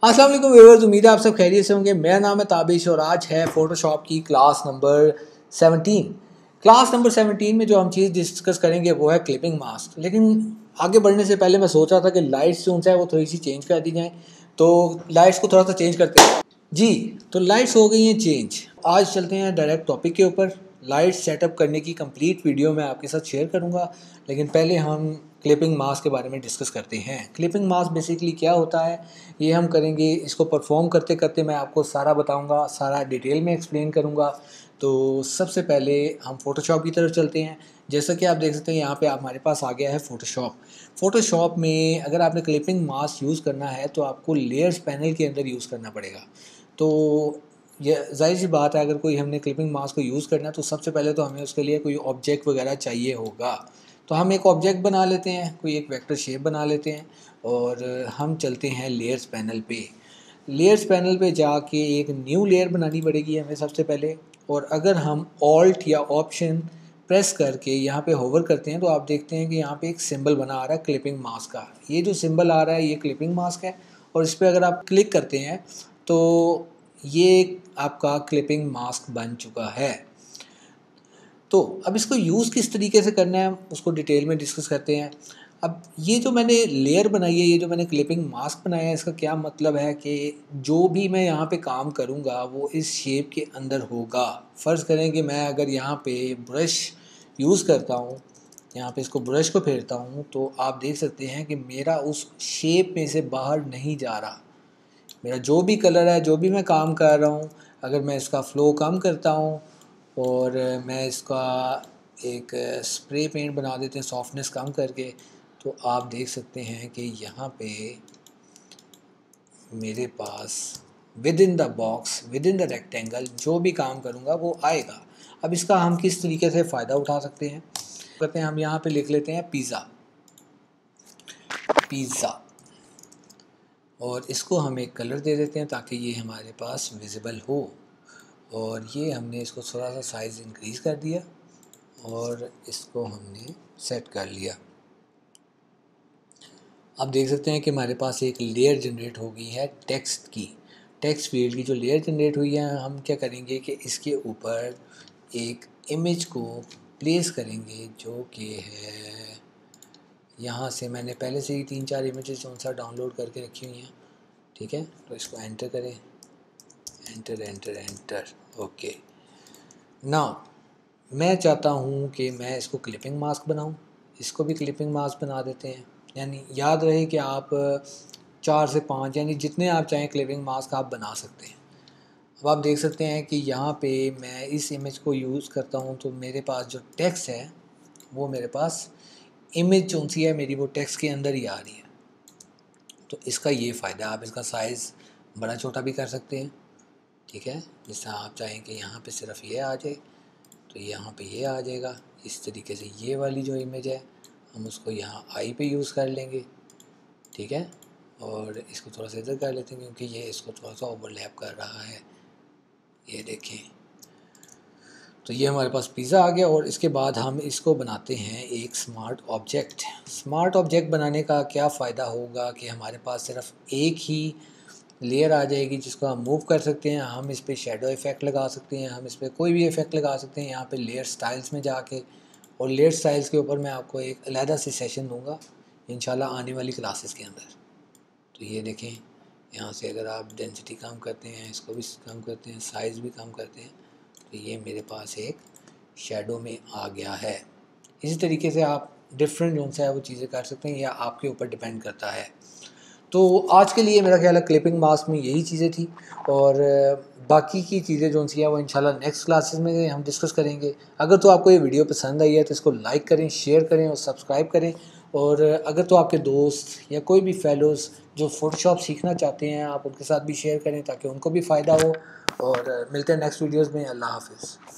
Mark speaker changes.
Speaker 1: अस्सलाम वालेकुम व्यूअर्स, उम्मीद है आप सब खैरियत से होंगे। मेरा नाम है ताबिश और आज है फ़ोटोशॉप की क्लास नंबर 17। क्लास नंबर 17 में जो हम चीज़ डिस्कस करेंगे वो है क्लिपिंग मास्क। लेकिन आगे बढ़ने से पहले मैं सोच रहा था कि लाइट्स जो है वो थोड़ी सी चेंज कर दी जाएँ, तो लाइट्स को थोड़ा सा चेंज करते हैं जी। तो लाइट्स हो गई हैं चेंज। आज चलते हैं डायरेक्ट टॉपिक के ऊपर। लाइट सेटअप करने की कंप्लीट वीडियो मैं आपके साथ शेयर करूंगा, लेकिन पहले हम क्लिपिंग मास्क के बारे में डिस्कस करते हैं। क्लिपिंग मास्क बेसिकली क्या होता है ये हम करेंगे। इसको परफॉर्म करते करते मैं आपको सारा बताऊंगा, सारा डिटेल में एक्सप्लेन करूंगा। तो सबसे पहले हम फ़ोटोशॉप की तरफ चलते हैं। जैसा कि आप देख सकते हैं यहाँ पे हमारे पास आ गया है फ़ोटोशॉप। फ़ोटोशॉप में अगर आपने क्लिपिंग मास्क यूज़ करना है तो आपको लेयर्स पैनल के अंदर यूज़ करना पड़ेगा। तो ये ज़ाहिर सी बात है, अगर कोई हमने क्लिपिंग मास्क को यूज़ करना है तो सबसे पहले तो हमें उसके लिए कोई ऑब्जेक्ट वगैरह चाहिए होगा। तो हम एक ऑब्जेक्ट बना लेते हैं, कोई एक वेक्टर शेप बना लेते हैं और हम चलते हैं लेयर्स पैनल पे। लेयर्स पैनल पे जाके एक न्यू लेयर बनानी पड़ेगी हमें सबसे पहले। और अगर हम ऑल्ट या ऑप्शन प्रेस करके यहाँ पे होवर करते हैं तो आप देखते हैं कि यहाँ पे एक सिंबल बना आ रहा है क्लिपिंग मास्क का। ये जो सिंबल आ रहा है ये क्लिपिंग मास्क है और इस पर अगर आप क्लिक करते हैं तो ये आपका क्लिपिंग मास्क बन चुका है। तो अब इसको यूज़ किस तरीके से करना है उसको डिटेल में डिस्कस करते हैं। अब ये जो मैंने लेयर बनाई है, ये जो मैंने क्लिपिंग मास्क बनाया है, इसका क्या मतलब है कि जो भी मैं यहाँ पे काम करूँगा वो इस शेप के अंदर होगा। फ़र्ज़ करें कि मैं अगर यहाँ पे ब्रश यूज़ करता हूँ, यहाँ पे इसको ब्रश को फेरता हूँ, तो आप देख सकते हैं कि मेरा उस शेप में से बाहर नहीं जा रहा। मेरा जो भी कलर है, जो भी मैं काम कर रहा हूँ, अगर मैं इसका फ़्लो कम करता हूँ और मैं इसका एक स्प्रे पेंट बना देते हैं सॉफ्टनेस कम करके, तो आप देख सकते हैं कि यहाँ पे मेरे पास within the box, within the rectangle जो भी काम करूँगा वो आएगा। अब इसका हम किस तरीके से फ़ायदा उठा सकते हैं, कहते हैं हम यहाँ पे लिख लेते हैं पिज़्ज़ा, पिज़्ज़ा, और इसको हम एक कलर दे देते हैं ताकि ये हमारे पास विजिबल हो। और ये हमने इसको थोड़ा सा साइज़ इंक्रीज़ कर दिया और इसको हमने सेट कर लिया। आप देख सकते हैं कि हमारे पास एक लेयर जनरेट हो गई है टेक्स्ट की। टेक्स्ट फील्ड की जो लेयर जनरेट हुई है, हम क्या करेंगे कि इसके ऊपर एक इमेज को प्लेस करेंगे जो कि है यहाँ से। मैंने पहले से ही 3-4 इमेजेस जो सा डाउनलोड करके रखी हुई हैं, ठीक है। तो इसको एंटर करें, enter enter enter, okay. Now मैं चाहता हूँ कि मैं इसको क्लिपिंग मास्क बनाऊँ, इसको भी क्लिपिंग मास्क बना देते हैं। यानी याद रहे कि आप 4 से 5 यानी जितने आप चाहें क्लिपिंग मास्क आप बना सकते हैं। अब आप देख सकते हैं कि यहाँ पे मैं इस इमेज को यूज़ करता हूँ तो मेरे पास जो टेक्स्ट है वो मेरे पास इमेज कौन सी है मेरी, वो टेक्स्ट के अंदर ही आ रही है। तो इसका ये फ़ायदा है, आप इसका साइज़ बड़ा छोटा भी कर सकते हैं, ठीक है। जैसा आप चाहें कि यहाँ पे सिर्फ ये आ जाए तो यहाँ पे ये आ जाएगा। इस तरीके से ये वाली जो इमेज है हम उसको यहाँ आई पे यूज़ कर लेंगे, ठीक है। और इसको थोड़ा सा इधर कर लेते हैं क्योंकि ये इसको थोड़ा सा ओवरलैप कर रहा है, ये देखें। तो ये हमारे पास पिज़्ज़ा आ गया और इसके बाद हम इसको बनाते हैं एक स्मार्ट ऑब्जेक्ट। स्मार्ट ऑब्जेक्ट बनाने का क्या फ़ायदा होगा कि हमारे पास सिर्फ एक ही लेयर आ जाएगी जिसको हम मूव कर सकते हैं। हम इस पर शेडो इफ़ेक्ट लगा सकते हैं, हम इस पर कोई भी इफ़ेक्ट लगा सकते हैं यहाँ पे लेयर स्टाइल्स में जाके। और लेयर स्टाइल्स के ऊपर मैं आपको एक अलहदा से सेशन दूंगा इंशाल्लाह आने वाली क्लासेस के अंदर। तो ये देखें, यहाँ से अगर आप डेंसिटी कम करते हैं, इसको भी कम करते हैं, साइज़ भी कम करते हैं, तो ये मेरे पास एक शेडो में आ गया है। इसी तरीके से आप डिफरेंट जो सा है वो चीज़ें कर सकते हैं या आपके ऊपर डिपेंड करता है। तो आज के लिए मेरा ख्याल है क्लिपिंग मास्क में यही चीज़ें थी और बाकी की चीज़ें जो सी हैं वो इंशाल्लाह नेक्स्ट क्लासेस में हम डिस्कस करेंगे। अगर तो आपको ये वीडियो पसंद आई है तो इसको लाइक करें, शेयर करें और सब्सक्राइब करें। और अगर तो आपके दोस्त या कोई भी फेलोज़ जो फ़ोटोशॉप सीखना चाहते हैं आप उनके साथ भी शेयर करें ताकि उनको भी फ़ायदा हो। और मिलते हैं नेक्स्ट वीडियोज़ में। अल्लाह हाफ़िज़।